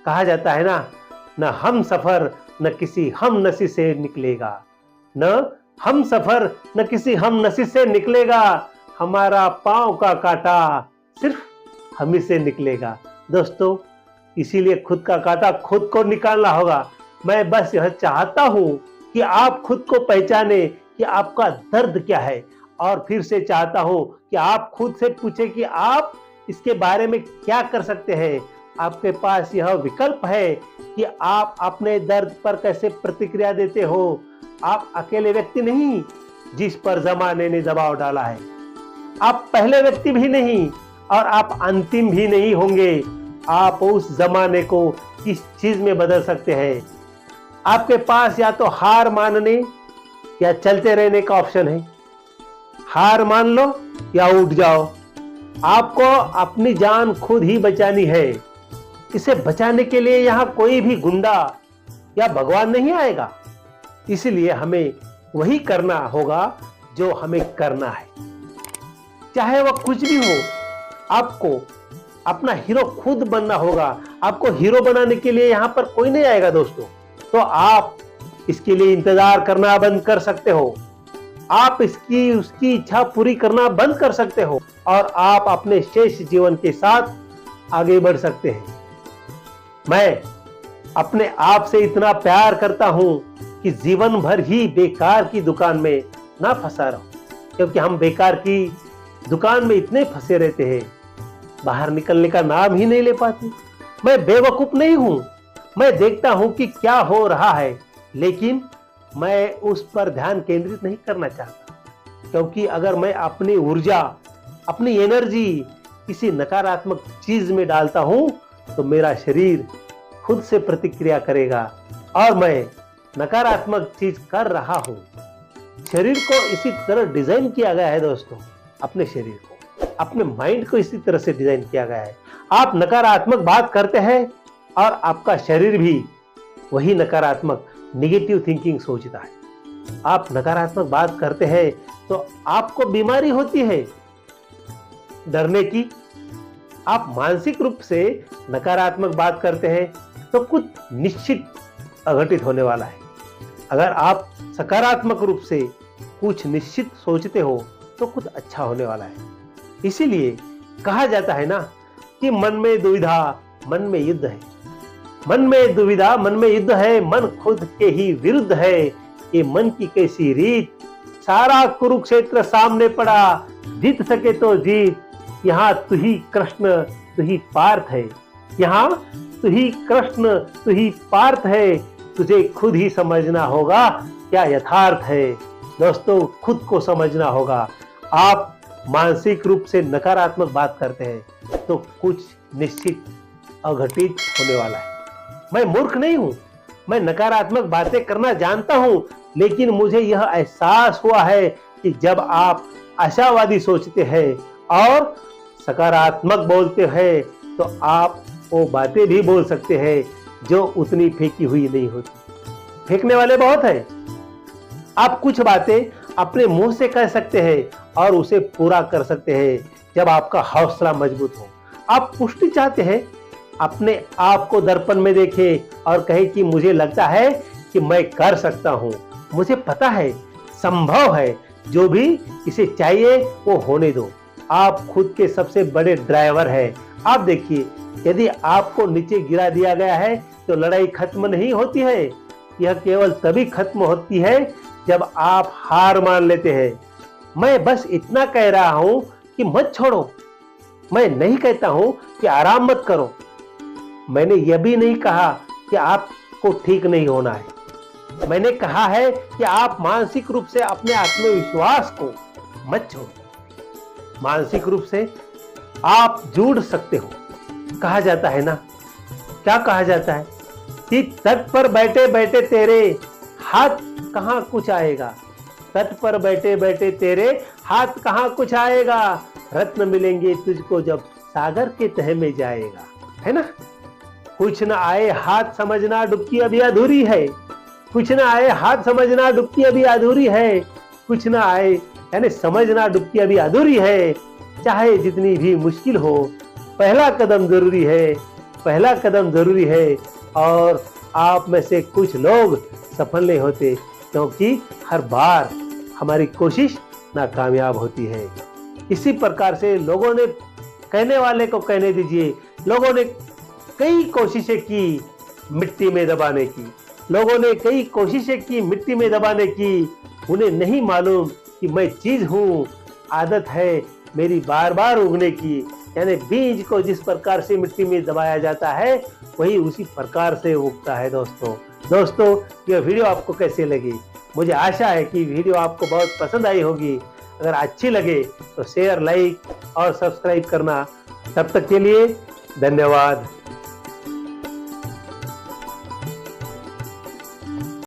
कहा जाता है ना, न हम सफर न किसी हम नसी से निकलेगा, न हम सफर न किसी हम नसी से निकलेगा, हमारा पांव का कांटा सिर्फ हम ही से निकलेगा। दोस्तों, इसीलिए खुद का कांटा खुद को निकालना होगा। मैं बस यह चाहता हूं कि आप खुद को पहचाने कि आपका दर्द क्या है, और फिर से चाहता हूं कि आप खुद से पूछें कि आप इसके बारे में क्या कर सकते हैं। आपके पास यह विकल्प है कि आप अपने दर्द पर कैसे प्रतिक्रिया देते हो। आप अकेले व्यक्ति नहीं जिस पर जमाने ने दबाव डाला है, आप पहले व्यक्ति भी नहीं और आप अंतिम भी नहीं होंगे। आप उस जमाने को किस चीज में बदल सकते हैं। आपके पास या तो हार मानने या चलते रहने का ऑप्शन है। हार मान लो या उठ जाओ। आपको अपनी जान खुद ही बचानी है। इसे बचाने के लिए यहां कोई भी गुंडा या भगवान नहीं आएगा। इसलिए हमें वही करना होगा जो हमें करना है, चाहे वह कुछ भी हो। आपको अपना हीरो खुद बनना होगा। आपको हीरो बनाने के लिए यहां पर कोई नहीं आएगा दोस्तों। तो आप इसके लिए इंतजार करना बंद कर सकते हो। आप उसकी इच्छा पूरी करना बंद कर सकते हो और आप अपने शेष जीवन के साथ आगे बढ़ सकते हैं। मैं अपने आप से इतना प्यार करता हूं कि जीवन भर ही बेकार की दुकान में ना फंसा रहूं, क्योंकि हम बेकार की दुकान में इतने फंसे रहते हैं, बाहर निकलने का नाम ही नहीं ले पाते। मैं बेवकूफ नहीं हूं। मैं देखता हूं कि क्या हो रहा है, लेकिन मैं उस पर ध्यान केंद्रित नहीं करना चाहता, क्योंकि अगर मैं अपनी ऊर्जा, अपनी एनर्जी किसी नकारात्मक चीज में डालता हूं तो मेरा शरीर खुद से प्रतिक्रिया करेगा और मैं नकारात्मक चीज कर रहा हूं। शरीर को इसी तरह डिजाइन किया गया है दोस्तों। अपने शरीर को, अपने माइंड को इसी तरह से डिजाइन किया गया है। आप नकारात्मक बात करते हैं और आपका शरीर भी वही नकारात्मक नेगेटिव थिंकिंग सोचता है। आप नकारात्मक बात करते हैं तो आपको बीमारी होती है डरने की। आप मानसिक रूप से नकारात्मक बात करते हैं तो कुछ निश्चित अघटित होने वाला है। अगर आप सकारात्मक रूप से कुछ निश्चित सोचते हो तो कुछ अच्छा होने वाला है। इसीलिए कहा जाता है ना कि मन में दुविधा मन में युद्ध है। मन में दुविधा मन में युद्ध है, मन खुद के ही विरुद्ध है। ये मन की कैसी रीत, सारा कुरुक्षेत्र सामने पड़ा, जीत सके तो जीत। यहाँ तू ही कृष्ण तू ही पार्थ है। यहाँ तू ही कृष्ण तू ही पार्थ है। तुझे खुद ही समझना होगा क्या यथार्थ है। दोस्तों, खुद को समझना होगा। आप मानसिक रूप से नकारात्मक बात करते हैं तो कुछ निश्चित अघटित होने वाला है। मैं मूर्ख नहीं हूं, मैं नकारात्मक बातें करना जानता हूं, लेकिन मुझे यह एहसास हुआ है कि जब आप आशावादी सोचते हैं और सकारात्मक बोलते हैं तो आप वो बातें भी बोल सकते हैं जो उतनी फेंकी हुई नहीं होती। फेंकने वाले बहुत हैं। आप कुछ बातें अपने मुंह से कह सकते हैं और उसे पूरा कर सकते हैं जब आपका हौसला मजबूत हो। आप पुष्टि चाहते हैं, अपने आप को दर्पण में देखें और कहें कि मुझे लगता है कि मैं कर सकता हूं, मुझे पता है, संभव है, जो भी इसे चाहिए वो होने दो। आप खुद के सबसे बड़े ड्राइवर हैं। आप देखिए, यदि आपको नीचे गिरा दिया गया है तो लड़ाई खत्म नहीं होती है। यह केवल तभी खत्म होती है जब आप हार मान लेते हैं। मैं बस इतना कह रहा हूं कि मत छोड़ो। मैं नहीं कहता हूं कि आराम मत करो। मैंने यह भी नहीं कहा कि आपको ठीक नहीं होना है। मैंने कहा है कि आप मानसिक रूप से अपने आत्मविश्वास को मत छोड़ो। मानसिक रूप से आप जुड़ सकते हो। कहा जाता है ना, क्या कहा जाता है कि तट पर बैठे बैठे तेरे हाथ कहां कुछ आएगा। तट पर बैठे बैठे तेरे हाथ कहां कुछ आएगा। रत्न मिलेंगे तुझको जब सागर के तह में जाएगा, है ना। कुछ न आए हाथ समझना डुबकी अभी अधूरी है। कुछ न आए हाथ समझना डुबकी अभी अधूरी है। कुछ न आए यानी समझना डुबकी अभी अधूरी है। चाहे जितनी भी मुश्किल हो, पहला कदम जरूरी है। पहला कदम जरूरी है और आप में से कुछ लोग सफल नहीं होते क्योंकि हर बार हमारी कोशिश नाकामयाब होती है। इसी प्रकार से लोगों ने, कहने वाले को कहने दीजिए, लोगों ने कई कोशिशें की मिट्टी में दबाने की, लोगों ने कई कोशिशें की मिट्टी में दबाने की। उन्हें नहीं मालूम कि मैं चीज हूँ, आदत है मेरी बार बार उगने की। यानी बीज को जिस प्रकार से मिट्टी में दबाया जाता है वही उसी प्रकार से उगता है। दोस्तों यह वीडियो आपको कैसी लगी? मुझे आशा है कि वीडियो आपको बहुत पसंद आई होगी। अगर अच्छी लगे तो शेयर, लाइक और सब्सक्राइब करना। तब तक के लिए धन्यवाद।